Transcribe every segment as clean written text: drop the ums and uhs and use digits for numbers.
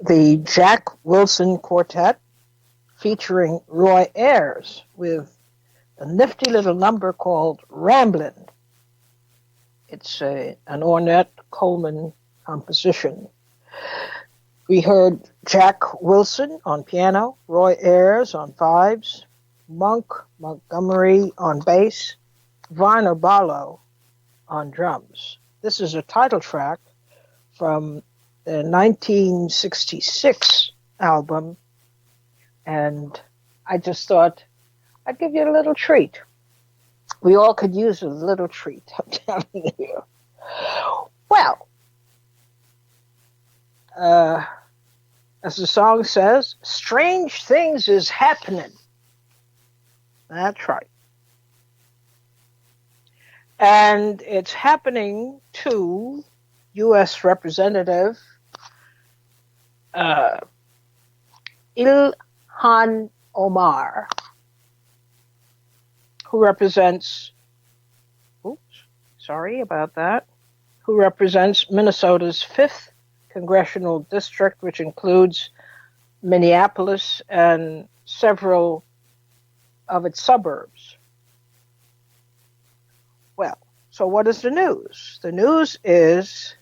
the Jack Wilson Quartet featuring Roy Ayers with a nifty little number called Ramblin'. It's an Ornette Coleman composition. We heard Jack Wilson on piano, Roy Ayers on vibes, Monk Montgomery on bass, Varner Barlow on drums. This is a title track from the 1966 album, and I just thought I'd give you a little treat. We all could use a little treat, I'm telling you. Well, as the song says, strange things is happening. That's right. And it's happening to U.S. Representative Ilhan Omar, who represents, who represents Minnesota's 5th congressional district, which includes Minneapolis and several of its suburbs. Well, so what is the news? The news is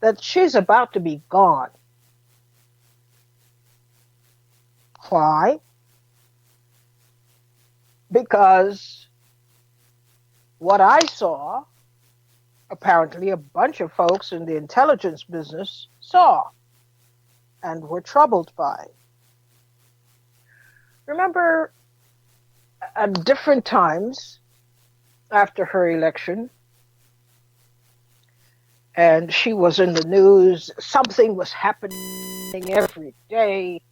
that she's about to be gone. Why? Because what I saw, apparently a bunch of folks in the intelligence business saw and were troubled by. Remember, at different times after her election, and she was in the news, something was happening every day.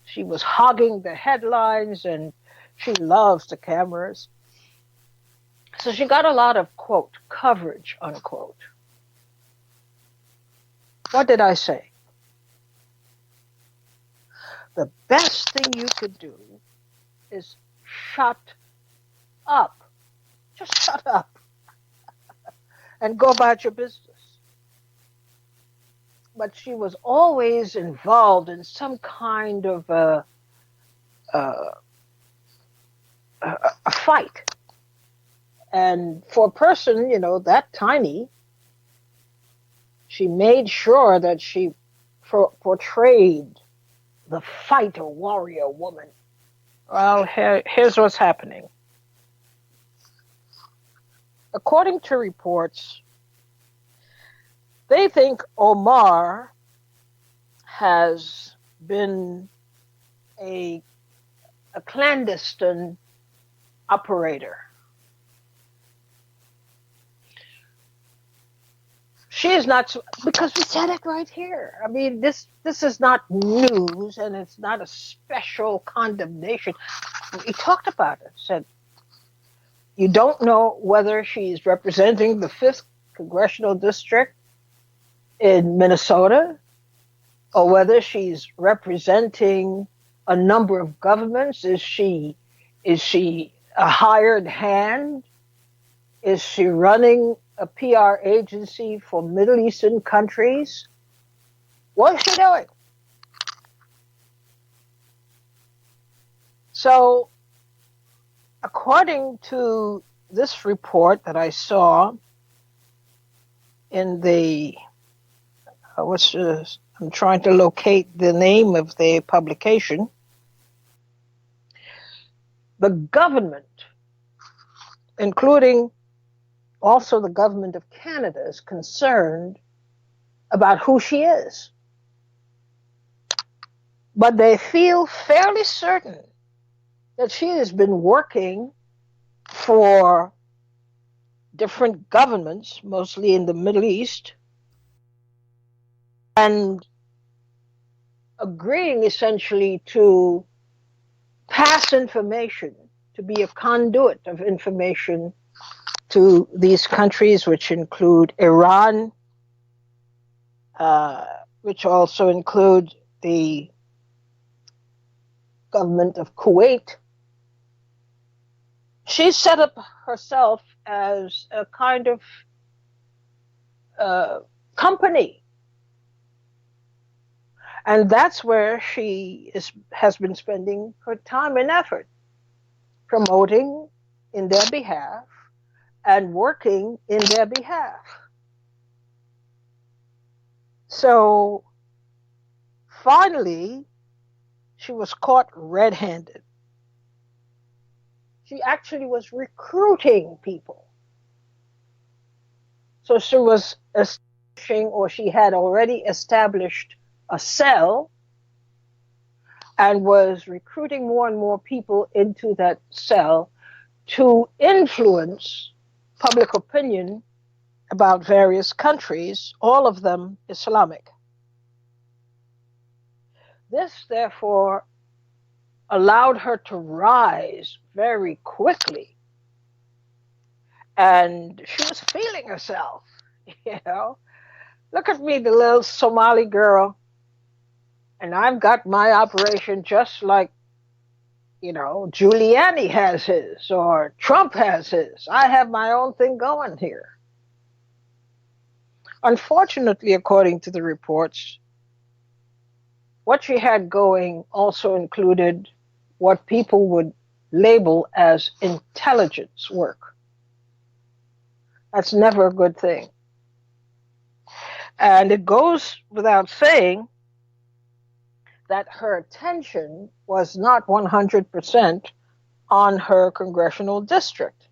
She was hogging the headlines, and she loves the cameras. So she got a lot of, quote, coverage, unquote. What did I say? The best thing you could do is shut up. Just shut up and go about your business. But she was always involved in some kind of a fight. And for a person, that tiny, she made sure that she portrayed the fighter warrior woman. Well, here's what's happening. According to reports, they think Omar has been a clandestine operator. She is not, because we said it right here. I mean, this is not news, and it's not a special condemnation. We talked about it. Said you don't know whether she's representing the 5th congressional district in Minnesota, or whether she's representing a number of governments. Is she a hired hand? Is she running a PR agency for Middle Eastern countries? What is she doing? So, according to this report that I saw in the, I'm trying to locate the name of the publication, the government, including also the government of Canada, is concerned about who she is. But they feel fairly certain that she has been working for different governments, mostly in the Middle East, and agreeing essentially to pass information, to be a conduit of information to these countries, which include Iran, which also include the government of Kuwait. She set up herself as a kind of company. And that's where has been spending her time and effort, promoting in their behalf and working in their behalf. So finally, she was caught red handed. She actually was recruiting people. So she was establishing, or she had already established a cell and was recruiting more and more people into that cell to influence public opinion about various countries, all of them Islamic. This, therefore, allowed her to rise very quickly. And she was feeling herself, you know. Look at me, the little Somali girl, and I've got my operation just like, Giuliani has his or Trump has his. I have my own thing going here. Unfortunately, according to the reports, what she had going also included what people would label as intelligence work. That's never a good thing. And it goes without saying that her attention was not 100% on her congressional district.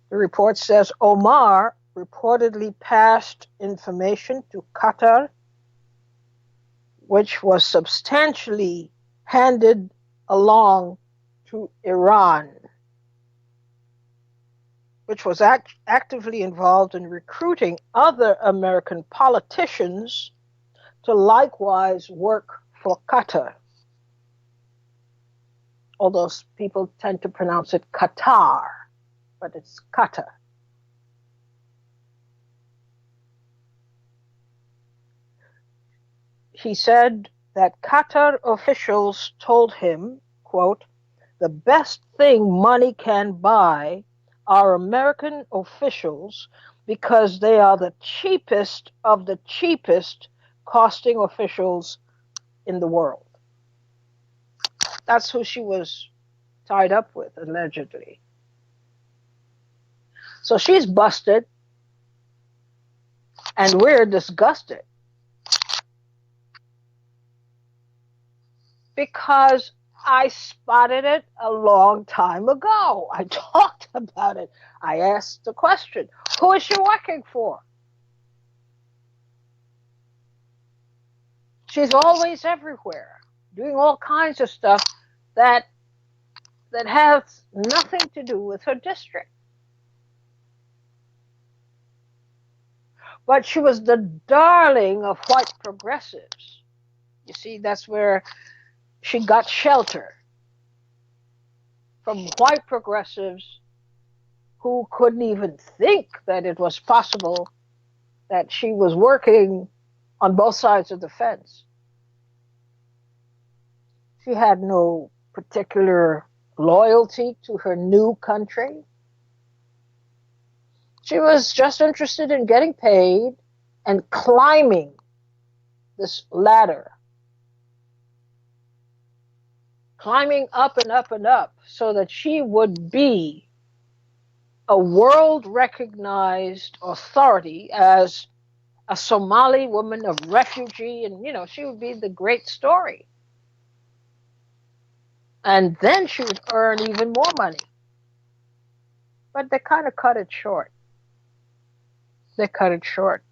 The report says Omar reportedly passed information to Qatar, which was substantially handed along to Iran, which was actively involved in recruiting other American politicians to likewise work for Qatar. Although people tend to pronounce it Qatar, but it's Qatar. He said that Qatar officials told him, quote, "The best thing money can buy are American officials because they are the cheapest of the cheapest costing officials in the world." That's who she was tied up with, allegedly. So she's busted, and we're disgusted because I spotted it a long time ago. I talked about it. I asked the question, who is she working for? She's always everywhere, doing all kinds of stuff that has nothing to do with her district. But she was the darling of white progressives. You see, that's where she got shelter from white progressives who couldn't even think that it was possible that she was working on both sides of the fence. She had no particular loyalty to her new country. She was just interested in getting paid and climbing this ladder, climbing up and up and up so that she would be a world recognized authority as a Somali woman, a refugee, and she would be the great story. And then she would earn even more money. But they kind of cut it short. They cut it short.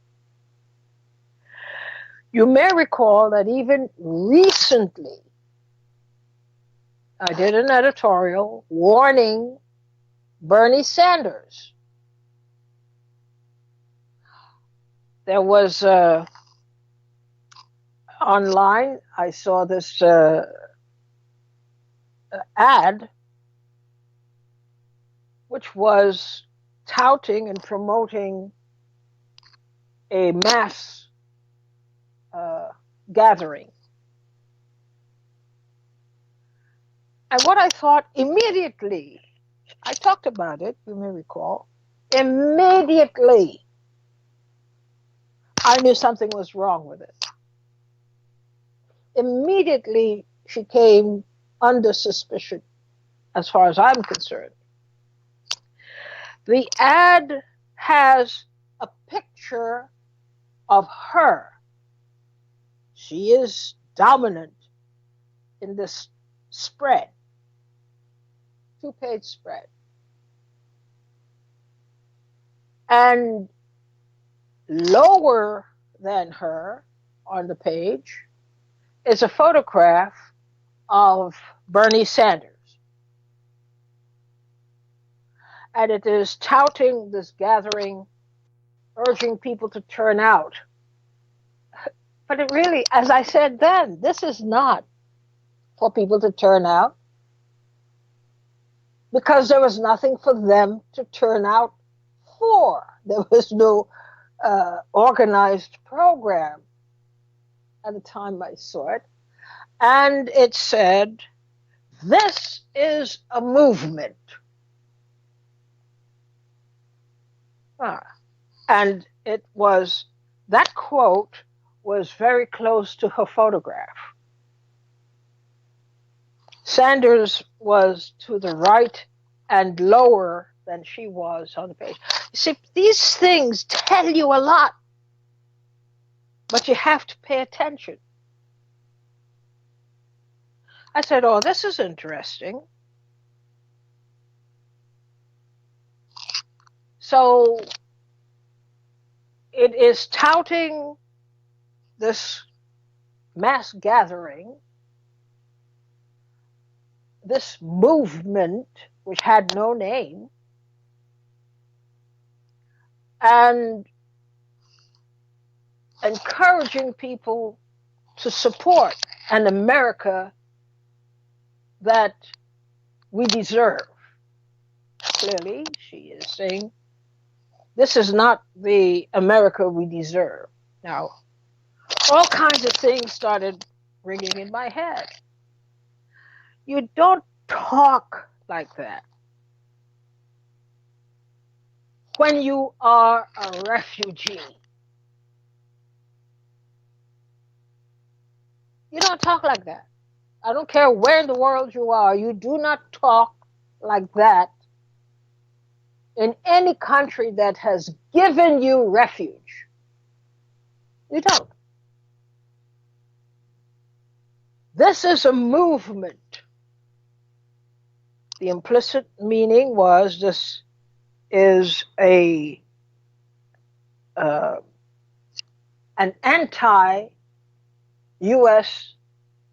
You may recall that even recently, I did an editorial warning Bernie Sanders. There was online, I saw this ad, which was touting and promoting a mass gathering. And what I thought immediately, I talked about it, you may recall, immediately I knew something was wrong with it. Immediately, she came under suspicion, as far as I'm concerned. The ad has a picture of her. She is dominant in this spread, two-page spread. And lower than her on the page is a photograph of Bernie Sanders. And it is touting this gathering, urging people to turn out. But it really, as I said then, this is not for people to turn out because there was nothing for them to turn out for. There was no organized program at the time I saw it. And it said, "This is a movement." And it was, that quote was very close to her photograph. Sanders was to the right and lower than she was on the page. You see, these things tell you a lot, but you have to pay attention. I said, "Oh, this is interesting." So it is touting this mass gathering, this movement, which had no name, and encouraging people to support an America that we deserve. Clearly, she is saying, this is not the America we deserve. Now, all kinds of things started ringing in my head. You don't talk like that when you are a refugee. You don't talk like that. I don't care where in the world you are. You do not talk like that in any country that has given you refuge. You don't. This is a movement. The implicit meaning was this is an anti-U.S.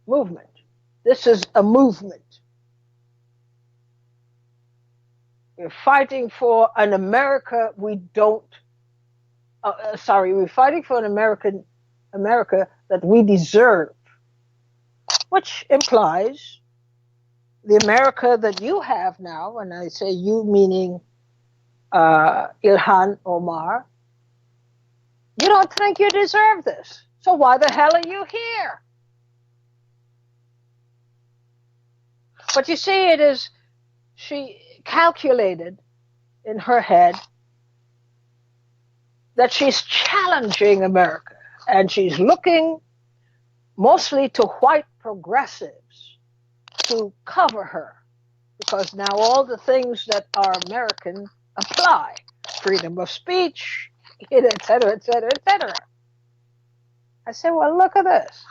movement. This is a movement. We're fighting for an America we don't. We're fighting for an America that we deserve, which implies the America that you have now, and I say you meaning Ilhan Omar, you don't think you deserve this. So why the hell are you here? But you see, it is, she calculated in her head that she's challenging America, and she's looking mostly to white progressives to cover her, because now all the things that are American apply. Freedom of speech, et cetera, et cetera, et cetera. I said, well, look at this.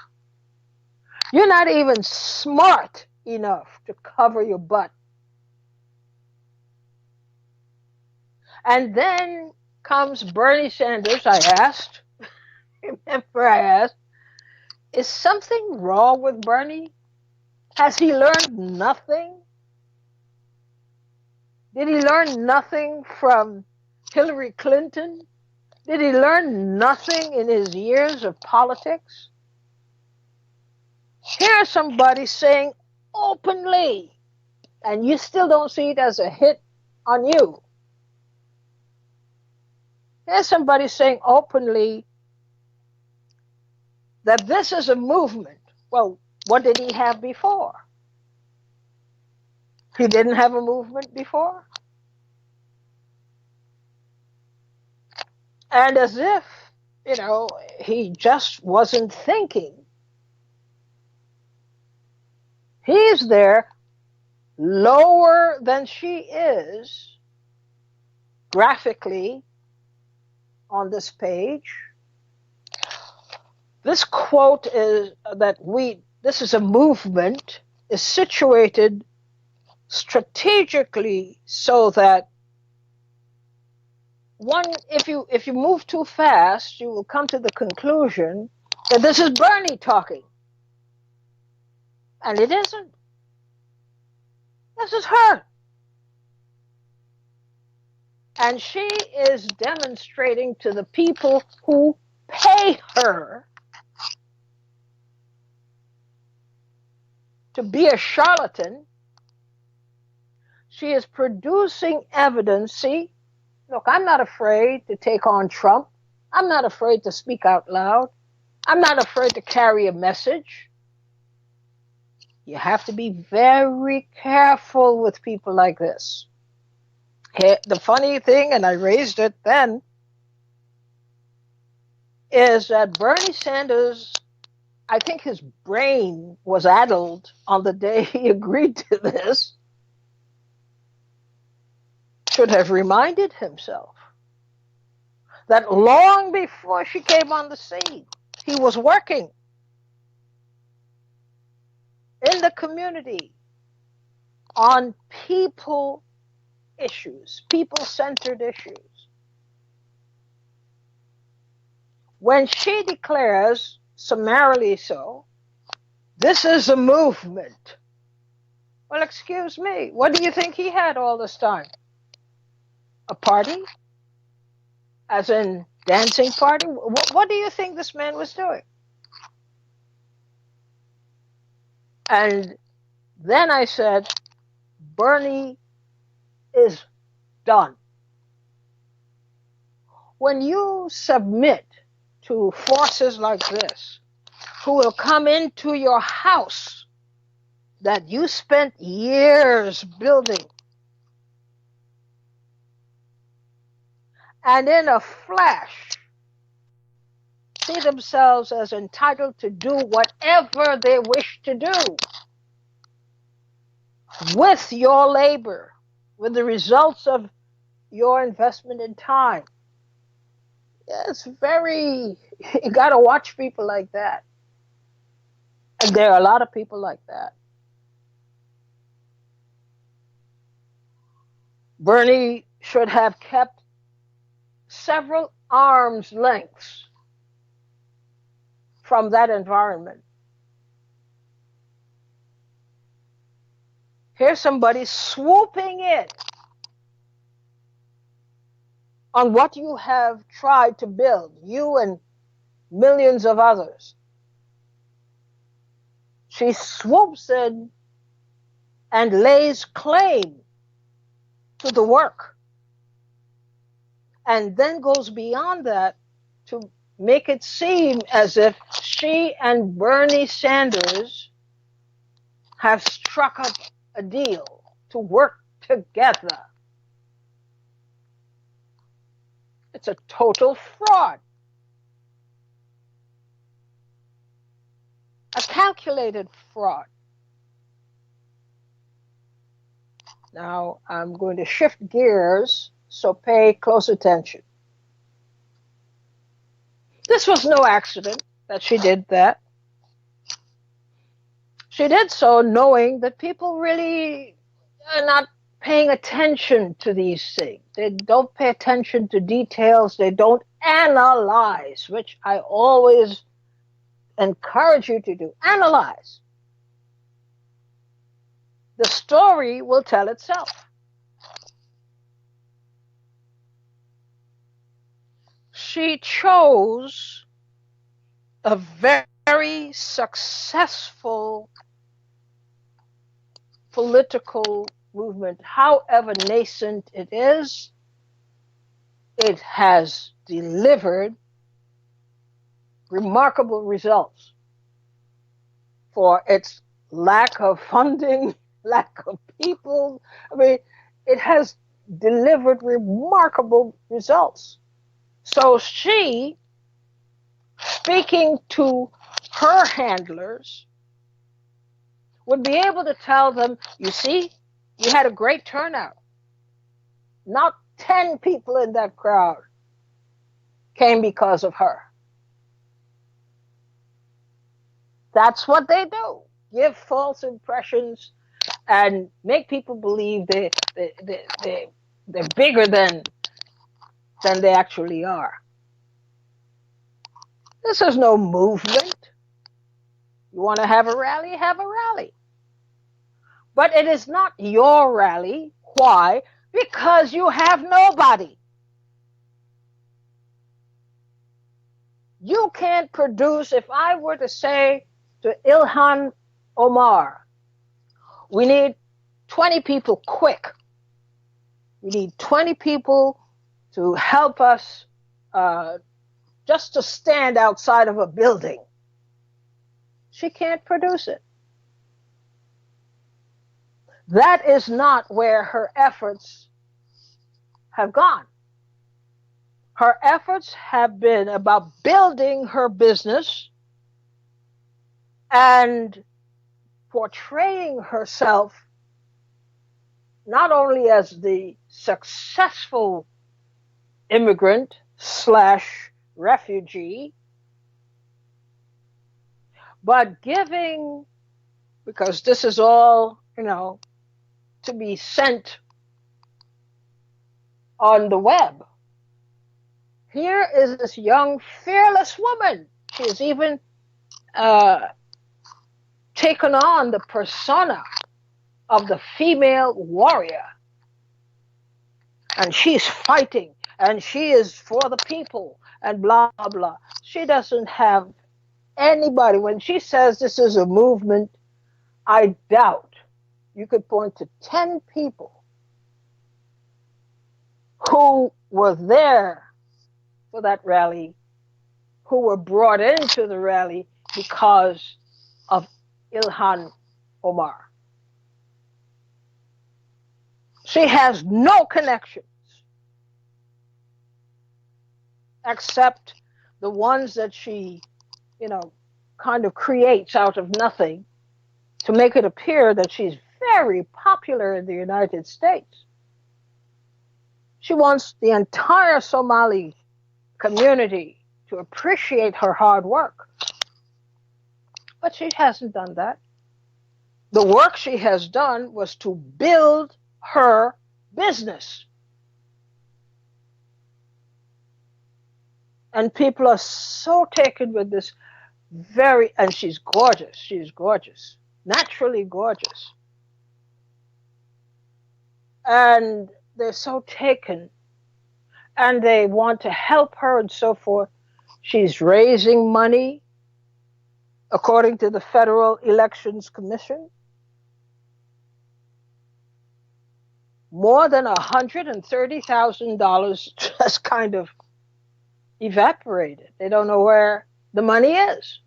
You're not even smart enough to cover your butt. And then comes Bernie Sanders. I asked, remember I asked, is something wrong with Bernie? Has he learned nothing? Did he learn nothing from Hillary Clinton? Did he learn nothing in his years of politics? Here's somebody saying openly, and you still don't see it as a hit on you. Here's somebody saying openly that this is a movement. Well, what did he have before? He didn't have a movement before? And as if you know, he just wasn't thinking. He's there lower than she is graphically on this page. This quote is that this is a movement, is situated strategically so that if you move too fast, you will come to the conclusion that this is Bernie talking. And it isn't. This is her. And she is demonstrating to the people who pay her to be a charlatan. She is producing evidence. See, look, I'm not afraid to take on Trump. I'm not afraid to speak out loud. I'm not afraid to carry a message. You have to be very careful with people like this. The funny thing, and I raised it then, is that Bernie Sanders, I think his brain was addled on the day he agreed to this, should have reminded himself that long before she came on the scene, he was working in the community on people issues, people-centered issues. When she declares, summarily so, this is a movement, well, excuse me, what do you think he had all this time? A party? As in dancing party? What do you think this man was doing? And then I said, Bernie is done. When you submit to forces like this, who will come into your house that you spent years building, and in a flash see themselves as entitled to do whatever they wish to do with your labor, with the results of your investment in time. It's very, you got to watch people like that. And there are a lot of people like that. Bernie should have kept several arms lengths from that environment. Here's somebody swooping in on what you have tried to build, you and millions of others. She swoops in and lays claim to the work, and then goes beyond that to make it seem as if she and Bernie Sanders have struck up a deal to work together. It's a total fraud. A calculated fraud. Now, I'm going to shift gears, so pay close attention. This was no accident that she did that. She did so knowing that people really are not paying attention to these things. They don't pay attention to details. They don't analyze, which I always encourage you to do. Analyze. The story will tell itself. She chose a very successful political movement. However nascent it is, it has delivered remarkable results for its lack of funding, lack of people. I mean, it has delivered remarkable results. So she speaking to her handlers, would be able to tell them, you see, you had a great turnout. Not 10 people in that crowd came because of her. That's what they do. Give false impressions and make people believe they're bigger than they actually are. This is no movement. You want to have a rally? Have a rally. But it is not your rally. Why? Because you have nobody. You can't produce. If I were to say to Ilhan Omar, we need 20 people quick. We need 20 people to help us just to stand outside of a building. She can't produce it. That is not where her efforts have gone. Her efforts have been about building her business and portraying herself not only as the successful immigrant / refugee, but giving, because this is all, to be sent on the web. Here is this young, fearless woman. She has even taken on the persona of the female warrior. And she's fighting, and she is for the people, and blah, blah, blah. She doesn't have anybody. When she says this is a movement, I doubt you could point to 10 people who were there for that rally, who were brought into the rally because of Ilhan Omar. She has no connections except the ones that she, kind of creates out of nothing to make it appear that she's very popular in the United States. She wants the entire Somali community to appreciate her hard work. But she hasn't done that. The work she has done was to build her business. And people are so taken with this and she's gorgeous, naturally gorgeous. And they're so taken and they want to help her and so forth. She's raising money according to the Federal Elections Commission. More than $130,000 just kind of evaporated. They don't know where the money is,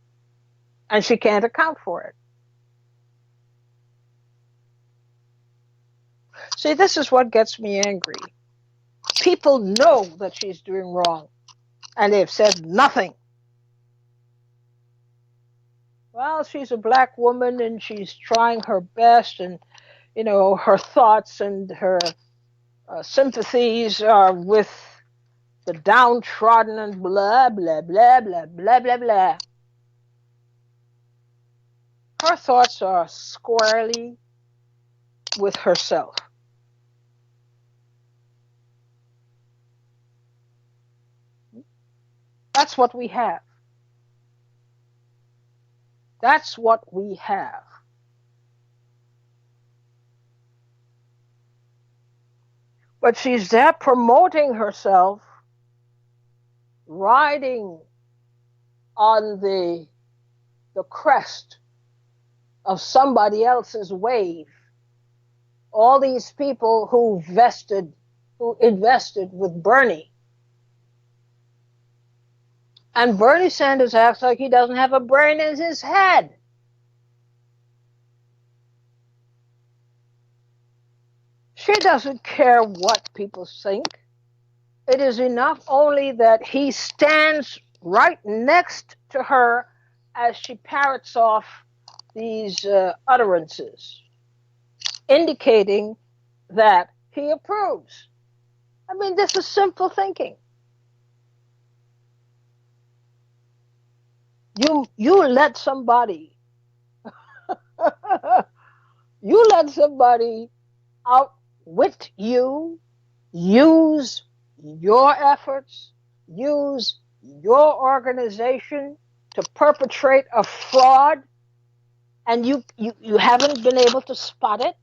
and she can't account for it. See, this is what gets me angry. People know that she's doing wrong, and they've said nothing. Well, she's a black woman, and she's trying her best, and, her thoughts and her sympathies are with the downtrodden and blah, blah, blah, blah, blah, blah, blah. Her thoughts are squarely with herself. That's what we have. That's what we have. But she's there promoting herself, riding on the crest of somebody else's wave. All these people who invested with Bernie. And Bernie Sanders acts like he doesn't have a brain in his head. She doesn't care what people think. It is enough only that he stands right next to her as she parrots off these utterances, indicating that he approves. I mean, this is simple thinking. You let somebody you let somebody outwit you, use your efforts, use your organization to perpetrate a fraud, and you haven't been able to spot it,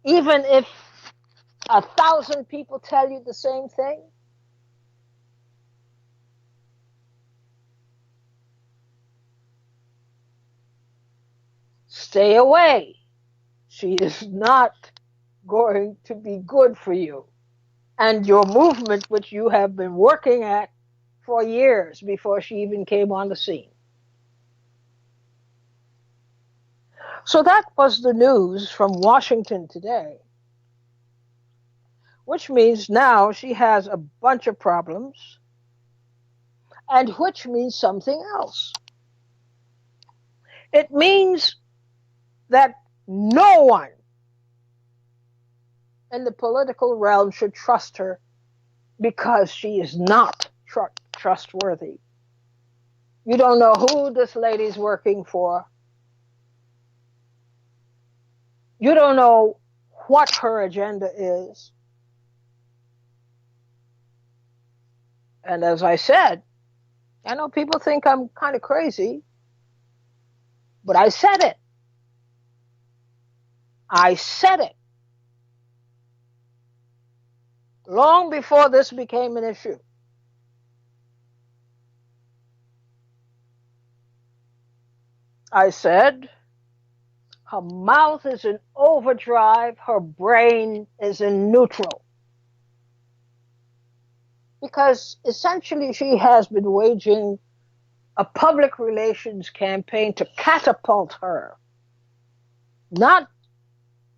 even if 1,000 people tell you the same thing. Stay away. She is not going to be good for you and your movement, which you have been working at for years before she even came on the scene. So that was the news from Washington today, which means now she has a bunch of problems, and which means something else. It means that no one in the political realm should trust her because she is not trustworthy. You don't know who this lady's working for. You don't know what her agenda is. And as I said, I know people think I'm kind of crazy, but I said it. I said it long before this became an issue. I said, her mouth is in overdrive, her brain is in neutral. Because essentially she has been waging a public relations campaign to catapult her, not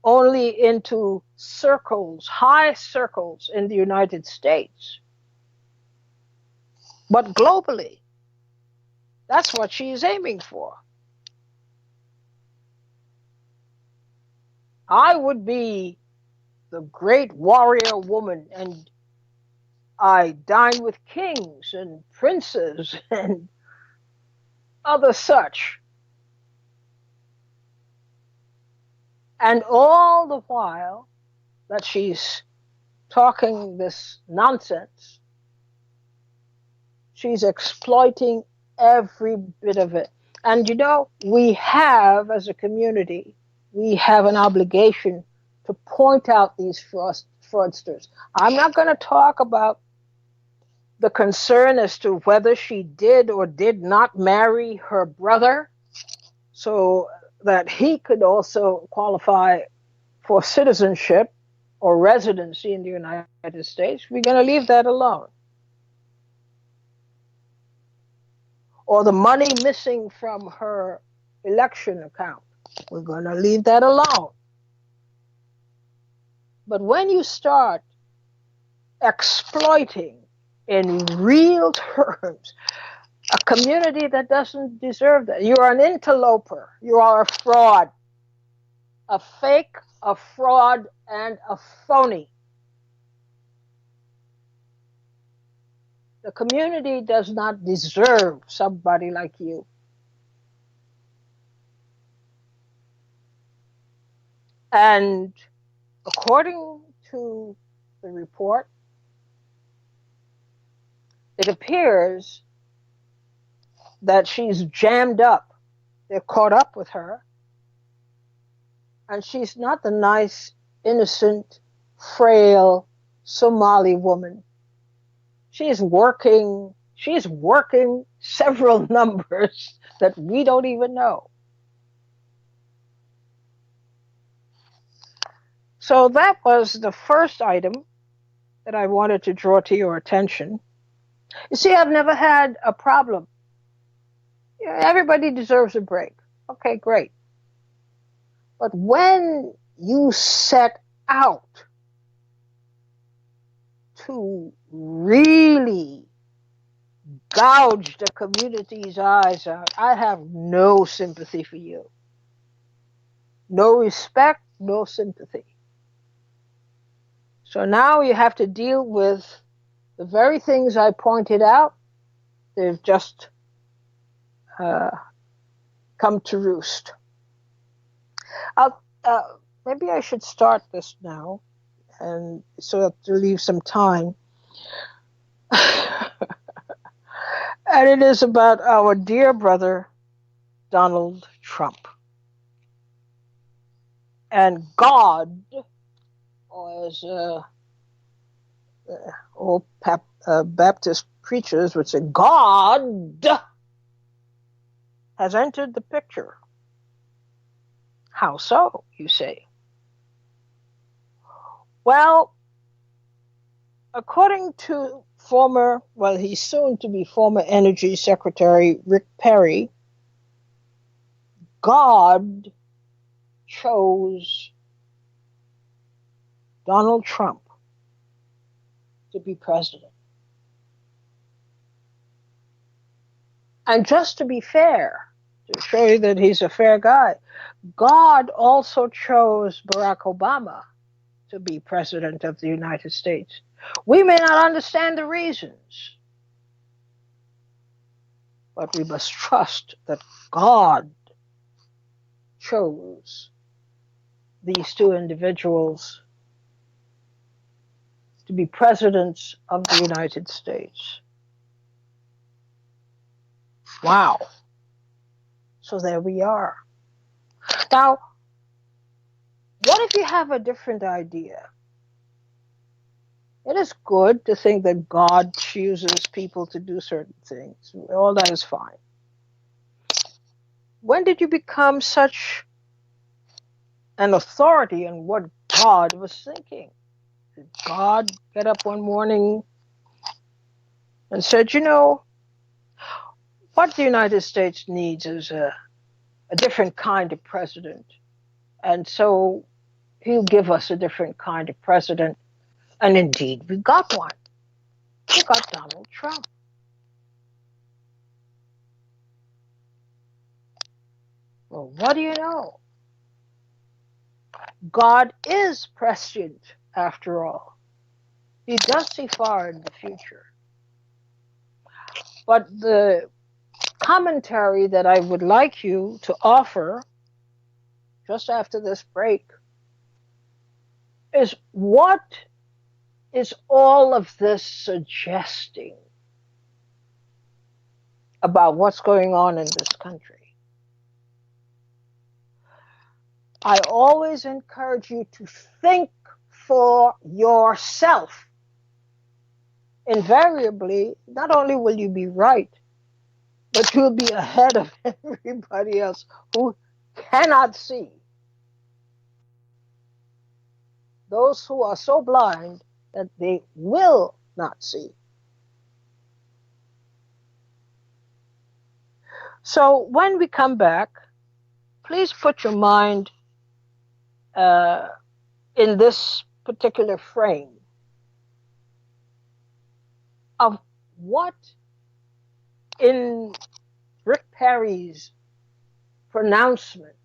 only into circles, high circles in the United States, but globally. That's what she's aiming for. I would be the great warrior woman, and I dine with kings and princes and other such. And all the while that she's talking this nonsense, she's exploiting every bit of it. And you know, we have, as a community, we have an obligation to point out these fraudsters. I'm not going to talk about the concern as to whether she did or did not marry her brother so that he could also qualify for citizenship or residency in the United States. We're going to leave that alone. Or the money missing from her election account. We're going to leave that alone. But when you start exploiting in real terms a community that doesn't deserve that, you are an interloper, you are a fraud, a fake, a fraud, and a phony. The community does not deserve somebody like you. And according to the report, it appears that she's jammed up. They're caught up with her. And she's not the nice, innocent, frail Somali woman. She's working several numbers that we don't even know. So that was the first item that I wanted to draw to your attention. You see, I've never had a problem. Everybody deserves a break. Okay, great. But when you set out to really gouge the community's eyes out. I have no sympathy for you. No respect, no sympathy. So now you have to deal with the very things I pointed out. They've just uh, come to roost. I'll, maybe I should start this now, and so to leave some time. And it is about our dear brother, Donald Trump. And God, or as old Baptist preachers would say, God has entered the picture. How so, you say? Well, according to he's soon to be former Energy Secretary Rick Perry, God chose Donald Trump to be president. And just to be fair, to show you that he's a fair guy, God also chose Barack Obama to be president of the United States. We may not understand the reasons, but we must trust that God chose these two individuals to be presidents of the United States. Wow. So there we are. Now, what if you have a different idea? It is good to think that God chooses people to do certain things. All that is fine. When did you become such an authority on what God was thinking? Did God get up one morning and said, what the United States needs is a different kind of president. And so he'll give us a different kind of president. And indeed, we got one. We got Donald Trump. Well, what do you know? God is prescient, after all. He does see far in the future. But the commentary that I would like you to offer just after this break is, what is all of this suggesting about what's going on in this country? I always encourage you to think for yourself. Invariably, not only will you be right, but you'll be ahead of everybody else who cannot see. Those who are so blind that they will not see. So when we come back, please put your mind in this particular frame of what in Rick Perry's pronouncement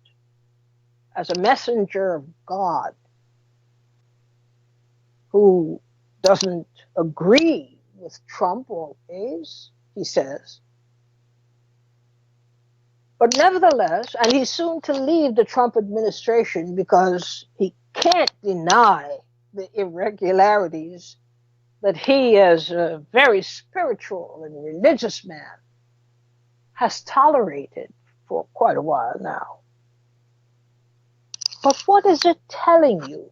as a messenger of God, who doesn't agree with Trump always, he says, but nevertheless, and he's soon to leave the Trump administration because he can't deny the irregularities that he, as a very spiritual and religious man, has tolerated for quite a while now. But what is it telling you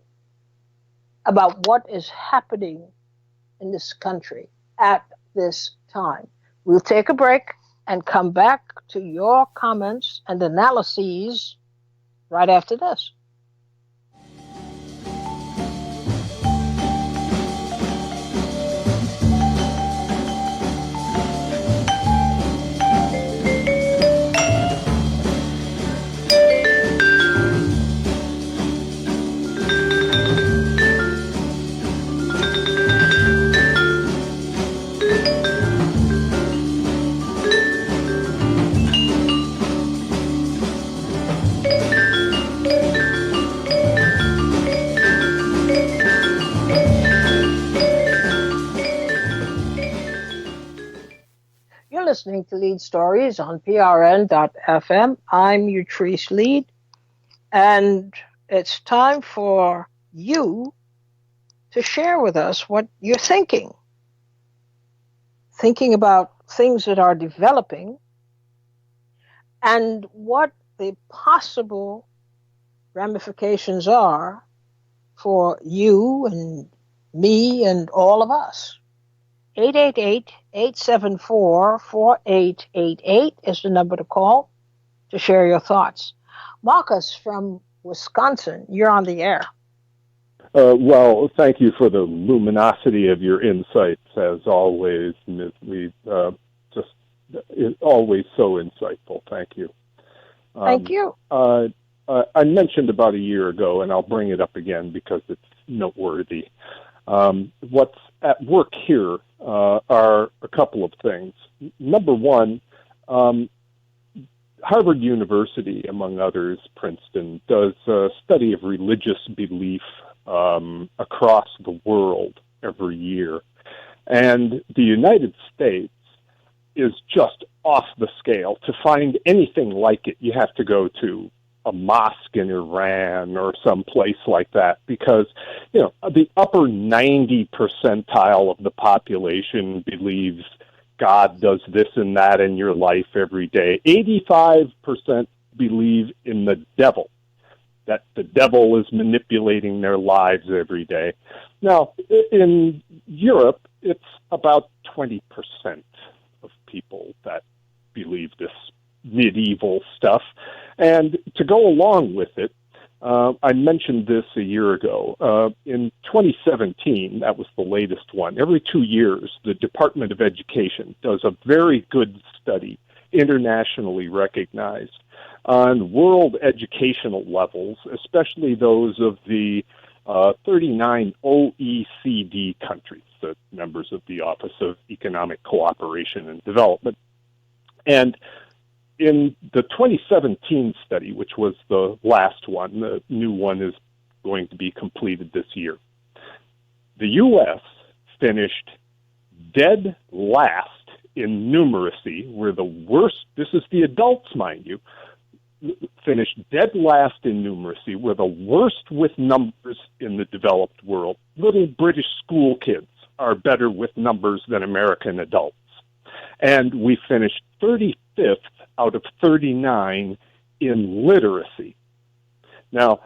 about what is happening in this country at this time? We'll take a break and come back to your comments and analyses right after this. listening to Leid Stories on PRN.FM. I'm Utrice Leid, and it's time for you to share with us what you're thinking about things that are developing and what the possible ramifications are for you and me and all of us. 888-874-4888 is the number to call to share your thoughts. Marcus from Wisconsin, you're on the air. Well, thank you for the luminosity of your insights, as always, Ms. Leid. Just always so insightful. Thank you. Thank you. I mentioned about a year ago, and I'll bring it up again because it's noteworthy. What's at work here are a couple of things. Number one, Harvard University, among others, Princeton, does a study of religious belief across the world every year. And the United States is just off the scale. To find anything like it, you have to go to a mosque in Iran or some place like that, because, the upper 90 percentile of the population believes God does this and that in your life every day. 85% believe in the devil, that the devil is manipulating their lives every day. Now, in Europe, it's about 20% of people that believe this medieval stuff. And to go along with it, I mentioned this a year ago. In 2017, that was the latest one. Every 2 years, the Department of Education does a very good study, internationally recognized, on world educational levels, especially those of the 39 OECD countries, the members of the Office of Economic Cooperation and Development. And in the 2017 study, which was the last one, the new one is going to be completed this year, the U.S. finished dead last in numeracy. We're the worst, this is the adults, mind you, finished dead last in numeracy. We're the worst with numbers in the developed world. Little British school kids are better with numbers than American adults. And we finished 35th out of 39 in literacy. Now,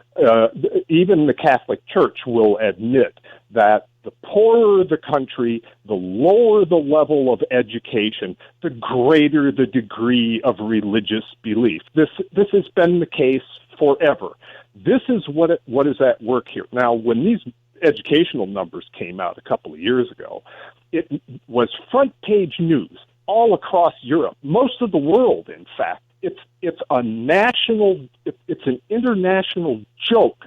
even the Catholic Church will admit that the poorer the country, the lower the level of education, the greater the degree of religious belief. This has been the case forever. This is what is at work here. Now, when these educational numbers came out a couple of years ago, it was front page news all across Europe, most of the world, in fact. It's an international joke.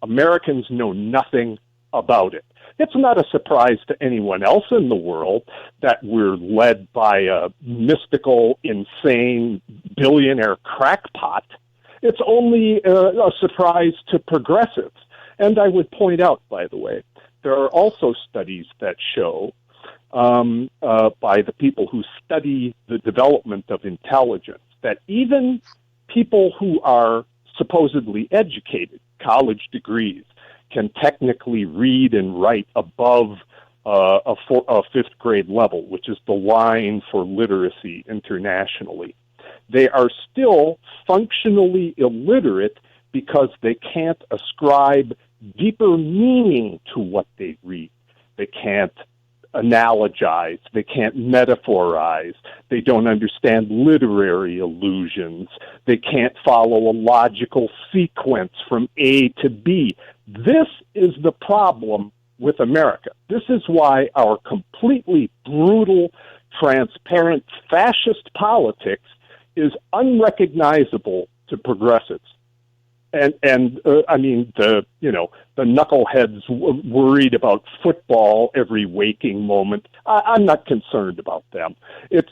Americans know nothing about it. It's not a surprise to anyone else in the world that we're led by a mystical, insane billionaire crackpot. It's only a surprise to progressives. And I would point out, by the way, there are also studies that show by the people who study the development of intelligence, that even people who are supposedly educated, college degrees, can technically read and write above a fifth grade level, which is the line for literacy internationally. They are still functionally illiterate because they can't ascribe deeper meaning to what they read. They can't analogize, they can't metaphorize, they don't understand literary allusions, they can't follow a logical sequence from A to B. This is the problem with America. This is why our completely brutal, transparent, fascist politics is unrecognizable to progressives. And I mean, the knuckleheads worried about football every waking moment. I'm not concerned about them. It's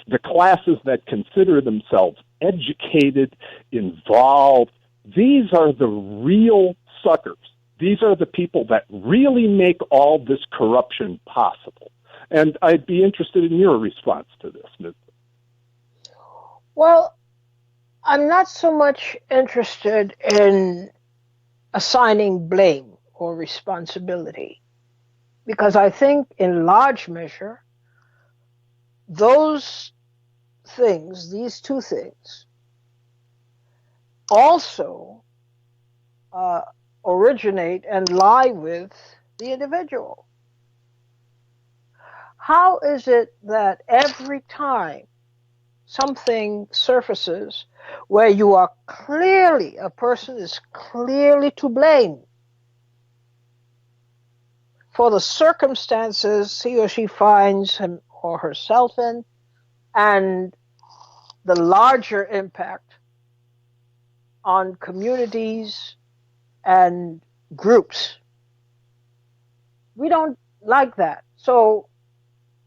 the classes that consider themselves educated, involved. These are the real suckers. These are the people that really make all this corruption possible. And I'd be interested in your response to this, Ms. Well, I'm not so much interested in assigning blame or responsibility because I think, in large measure, those things, these two things, also uh, originate and lie with the individual. How is it that every time something surfaces where you are clearly, a person is clearly to blame for the circumstances he or she finds him or herself in, and the larger impact on communities and groups? We don't like that. So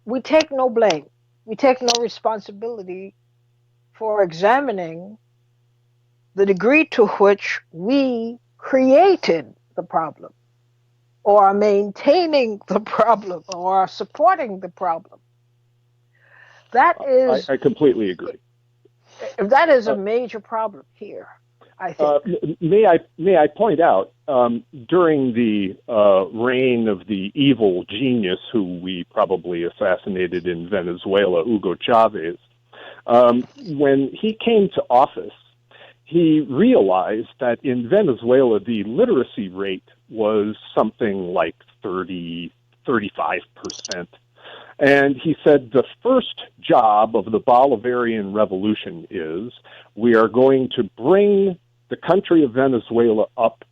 we take no blame. We take no responsibility for examining the degree to which we created the problem, or are maintaining the problem, or are supporting the problem. That is I completely agree. a Uh, major problem here, I think. may I point out, during the reign of the evil genius who we probably assassinated in Venezuela, Hugo Chavez, when he came to office, he realized that in Venezuela the literacy rate was something like 35%. And he said the first job of the Bolivarian Revolution is we are going to bring the country of Venezuela up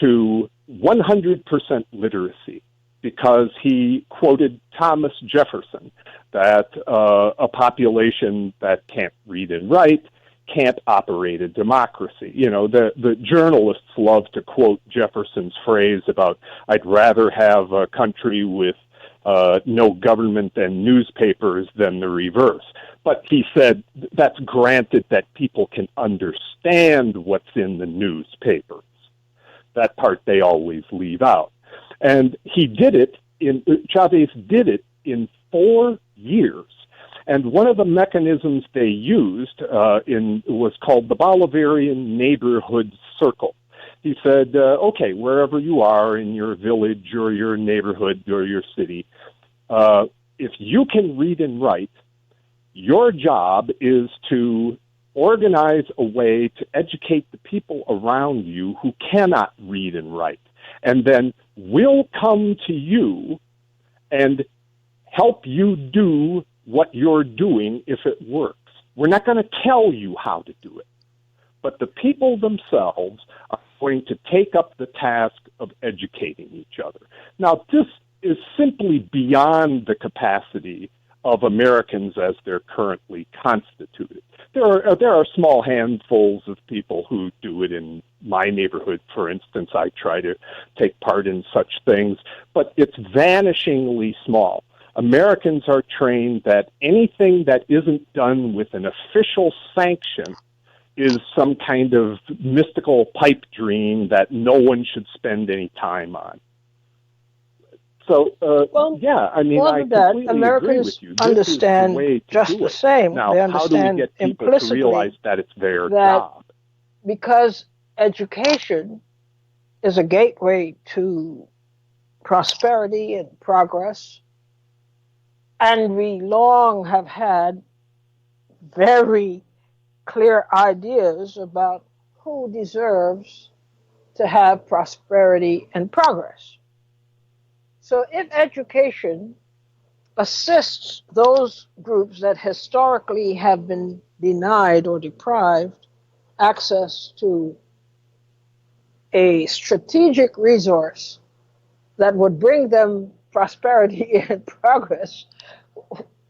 to 100% literacy, because he quoted Thomas Jefferson that a population that can't read and write can't operate a democracy. You know, the journalists love to quote Jefferson's phrase about, I'd rather have a country with no government and newspapers than the reverse. But he said that's granted that people can understand what's in the newspapers. That part they always leave out. And Chavez did it in 4 years. And one of the mechanisms they used was called the Bolivarian Neighborhood Circle. He said, okay, wherever you are in your village or your neighborhood or your city, if you can read and write, your job is to organize a way to educate the people around you who cannot read and write. And then we'll come to you and help you do what you're doing if it works. We're not going to tell you how to do it, but the people themselves are going to take up the task of educating each other. Now, this is simply beyond the capacity of Americans as they're currently constituted. There are small handfuls of people who do it in my neighborhood, for instance. I try to take part in such things, but it's vanishingly small. Americans are trained that anything that isn't done with an official sanction is some kind of mystical pipe dream that no one should spend any time on. So, yeah, I mean, I completely agree with you. This Understand is the way to just do the it. same. Now, They how do we understand get people to implicitly realize that it's their that job? because education is a gateway to prosperity and progress, and we long have had very clear ideas about who deserves to have prosperity and progress. So if education assists those groups that historically have been denied or deprived access to a strategic resource that would bring them prosperity and progress,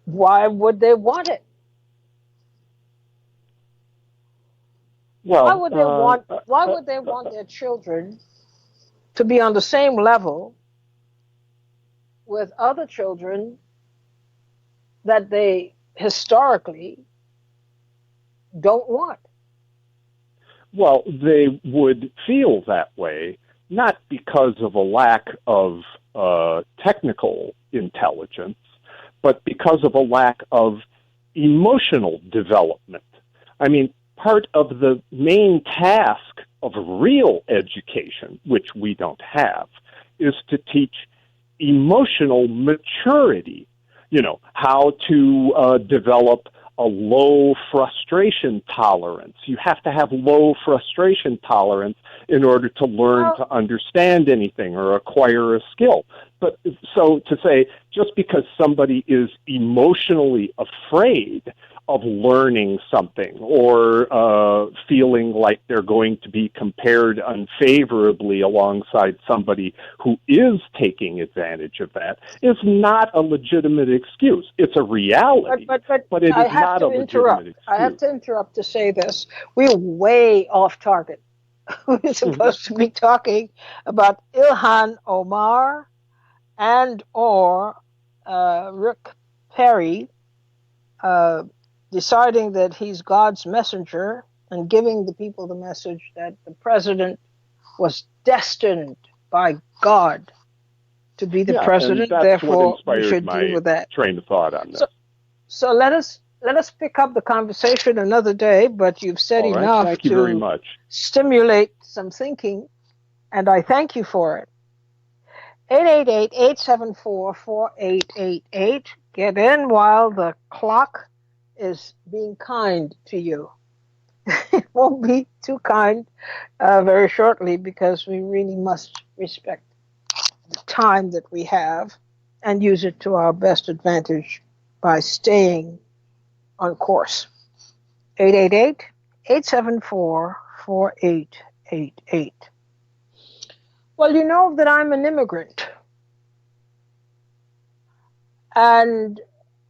why would they want it? Well, Why would they want their children to be on the same level with other children that they historically don't want? well, they would feel that way, not because of a lack of technical intelligence, but because of a lack of emotional development. I mean, part of the main task of real education, which we don't have, is to teach emotional maturity. How to develop a low frustration tolerance. You have to have low frustration tolerance in order to learn to understand anything or acquire a skill. But so to say, just because somebody is emotionally afraid of learning something or feeling like they're going to be compared unfavorably alongside somebody who is taking advantage of that is not a legitimate excuse. It's a reality, but it is not a legitimate excuse. I have to interrupt to say this. We're way off target. We're supposed to be talking about Ilhan Omar and or Rick Perry deciding that he's God's messenger and giving the people the message that the president was destined by God to be the president. And that's therefore, what inspired we should my deal with that. train of thought on this. So let us pick up the conversation another day. But you've said All right. enough Thank you to very much. stimulate some thinking, and I thank you for it. 888-874-4888. Get in while the clock is being kind to you. It won't be too kind very shortly because we really must respect the time that we have and use it to our best advantage by staying on course. 888-874-4888. Well, you know that I'm an immigrant. And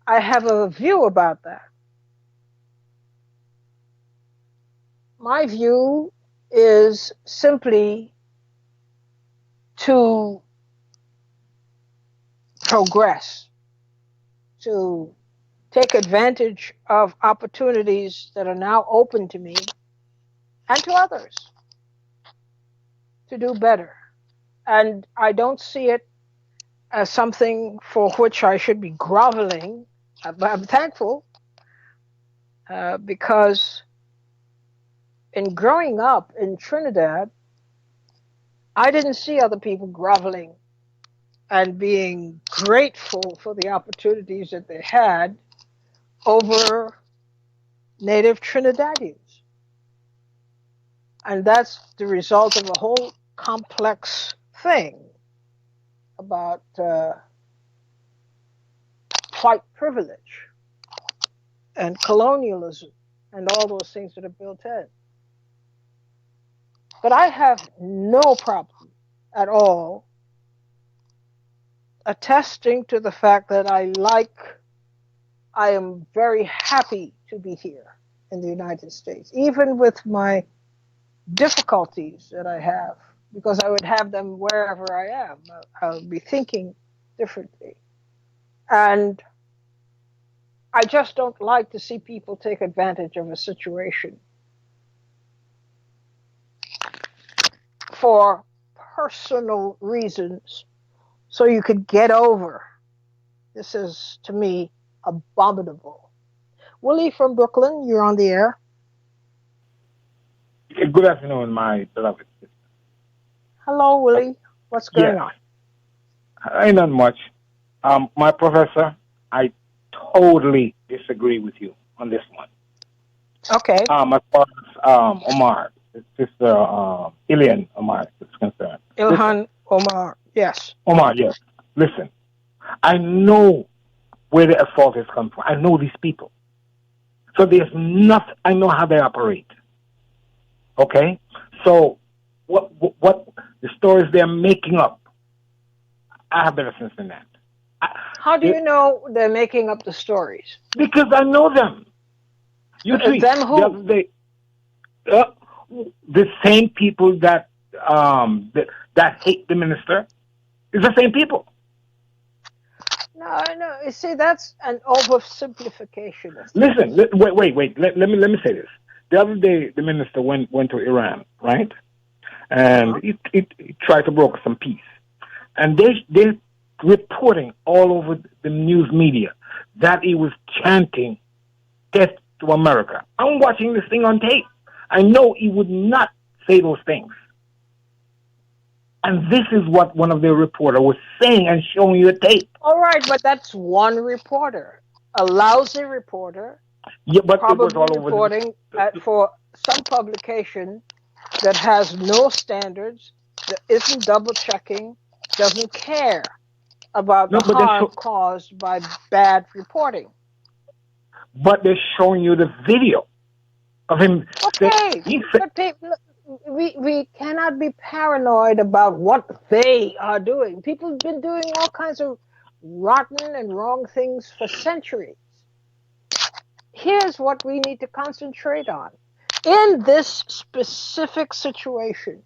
I have a view about that. My view is simply to progress, to take advantage of opportunities that are now open to me and to others to do better. And I don't see it as something for which I should be groveling. I'm thankful because in growing up in Trinidad, I didn't see other people groveling and being grateful for the opportunities that they had over native Trinidadians. And that's the result of a whole complex thing about white privilege and colonialism and all those things that are built in. But I have no problem at all attesting to the fact that I am very happy to be here in the United States, even with my difficulties that I have, because I would have them wherever I am. I'll be thinking differently. And I just don't like to see people take advantage of a situation for personal reasons so you could get over. This is, to me, abominable. Willie from Brooklyn, you're on the air. Good afternoon, my beloved sister. Hello, Willie. What's going on? Ain't not much. My professor, I totally disagree with you on this one. Okay. As far as Omar, sister Ilhan Omar is concerned. Ilhan Omar, yes. Omar, yes. Listen, I know where the assault has come from. I know these people. So there's nothing, I know how they operate. Okay? So what the stories they're making up, I have better sense than that. How do you know they're making up the stories? Because I know them. You see, them who? The same people that hate the minister is the same people. No. You see, that's an oversimplification. Listen, wait. Let me say this. The other day, the minister went to Iran, right? And he tried to broker some peace. And they're reporting all over the news media that he was chanting death to America. I'm watching this thing on tape. I know he would not say those things. And this is what one of the reporters was saying and showing you the tape. All right, but that's one reporter, a lousy reporter, Yeah, but it was probably all over reporting for some publication that has no standards, that isn't double checking, doesn't care about no, the harm caused by bad reporting. but they're showing you the video of him. Okay, but we cannot be paranoid about what they are doing. People have been doing all kinds of rotten and wrong things for centuries. Here's what we need to concentrate on. In this specific situation,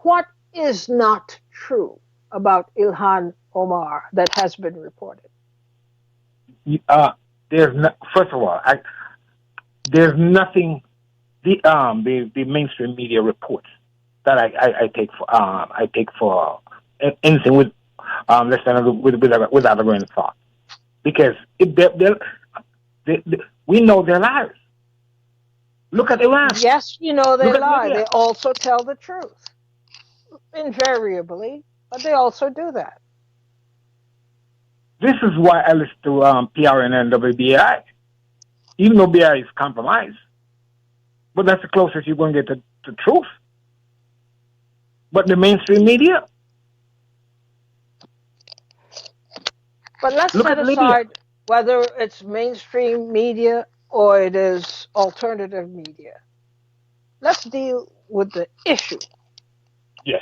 what is not true about Ilhan Omar that has been reported? There's no, first of all, there's nothing. The mainstream media reports that I take for anything with less than without a grain of salt, because we know they're liars. Look at Iran. Yes, you know they lie. They also tell the truth, invariably, but they also do that. This is why I listen to PRN and WBI, even though BI is compromised. But that's the closest you're going to get to truth. But the mainstream media. But let's set aside whether it's mainstream media or it is alternative media. Let's deal with the issue. Yes.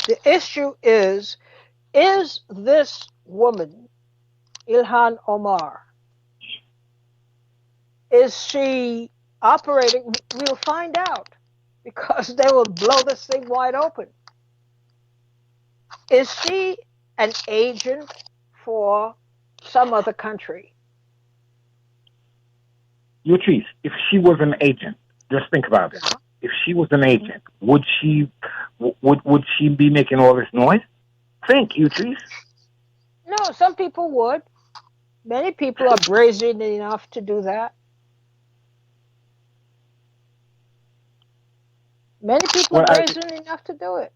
The issue is this woman, Ilhan Omar, is she operating? We'll find out, because they will blow this thing wide open. Is she an agent for some other country? Utrice, if she was an agent, just think about it. Yeah. If she was an agent, would she be making all this noise? Think, Utrice. No, some people would. Many people are brazen enough to do that. Many people are brazen enough to do it.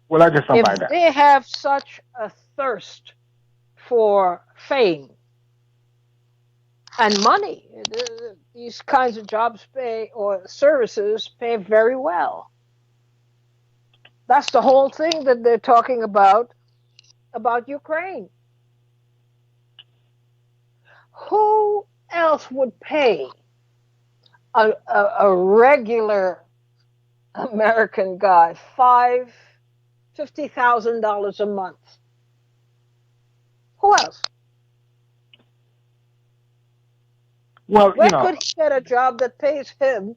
Well, I just don't buy that. If they have such a thirst for fame and money, these kinds of jobs pay, or services pay very well. That's the whole thing that they're talking about Ukraine. Who else would pay a regular American guy $50,000 a month? Who else? Well, where could he get a job that pays him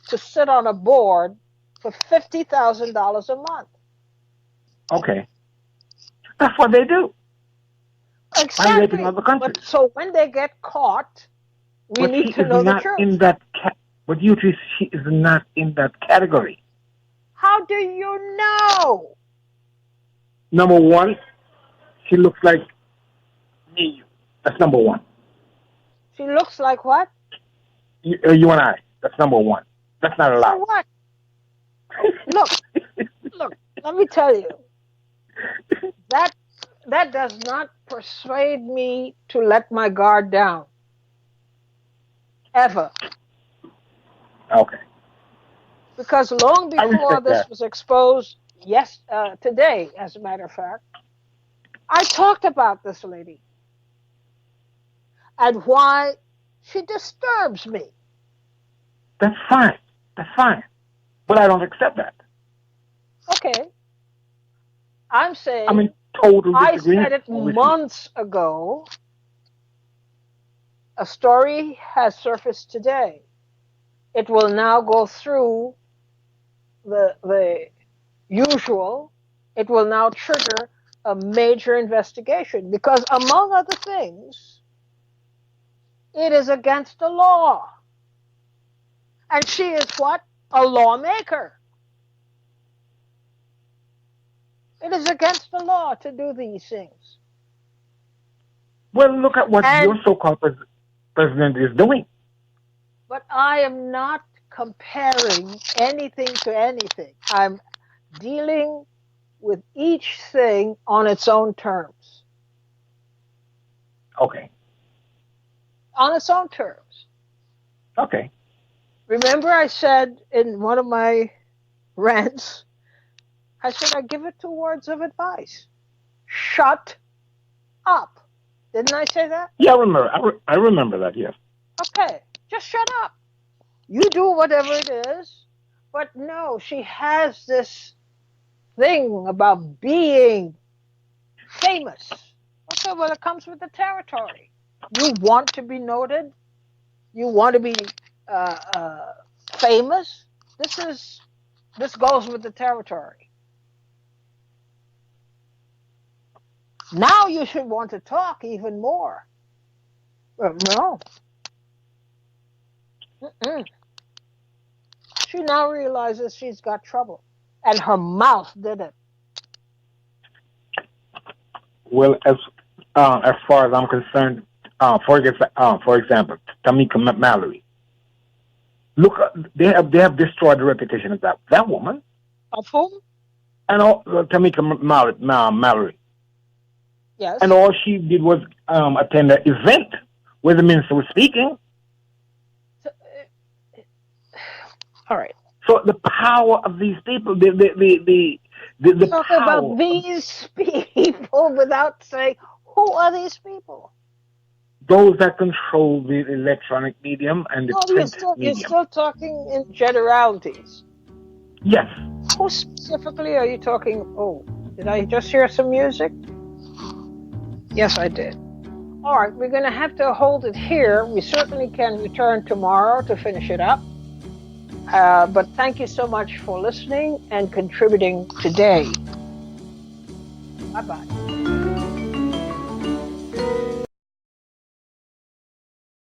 to sit on a board for $50,000 a month? Okay, that's what they do. Exactly. But so when they get caught, we need to know the truth. But usually she is not in that category. How do you know? Number one, she looks like me. That's number one. She looks like what? You and I. That's number one. That's not allowed. So what? Look. Let me tell you. That does not persuade me to let my guard down. Ever. Okay. Because long before this was exposed, today, as a matter of fact, I talked about this lady and why she disturbs me. That's fine. But I don't accept that. Okay. I'm saying I'm in total disagreement. I said it months ago. A story has surfaced today. It will now go through the usual. It will now trigger a major investigation because, among other things, it is against the law. And she is what? A lawmaker. It is against the law to do these things. Well, look at what your so-called president. president is doing. But I am not comparing anything to anything. I'm dealing with each thing on its own terms. Okay. On its own terms. Okay. Remember, I said in one of my rants, I said I give it two words of advice: shut up. Didn't I say that? Yeah, I remember. I remember that. Yes. Okay, just shut up. You do whatever it is. But no, she has this thing about being famous. Okay, well, it comes with the territory. You want to be noted. You want to be uh, uh, famous. This goes with the territory. Now you should want to talk even more. No. Mm-mm. She now realizes she's got trouble, and her mouth did it. Well, as far as I'm concerned, for example, Tamika Mallory. Look, they have destroyed the reputation of that woman, Of whom? and all, Tamika Mallory, and Yes. all she did was attend an event where the minister was speaking. So, all right. So the power of these people, the Talk power about of these people without saying who are these people. those that control the electronic medium and the No, print you're medium. still talking in generalities. Yes. Who specifically are you talking? Oh, did I just hear some music? Yes, I did. All right, we're going to have to hold it here. We certainly can return tomorrow to finish it up. But thank you so much for listening and contributing today. Bye bye.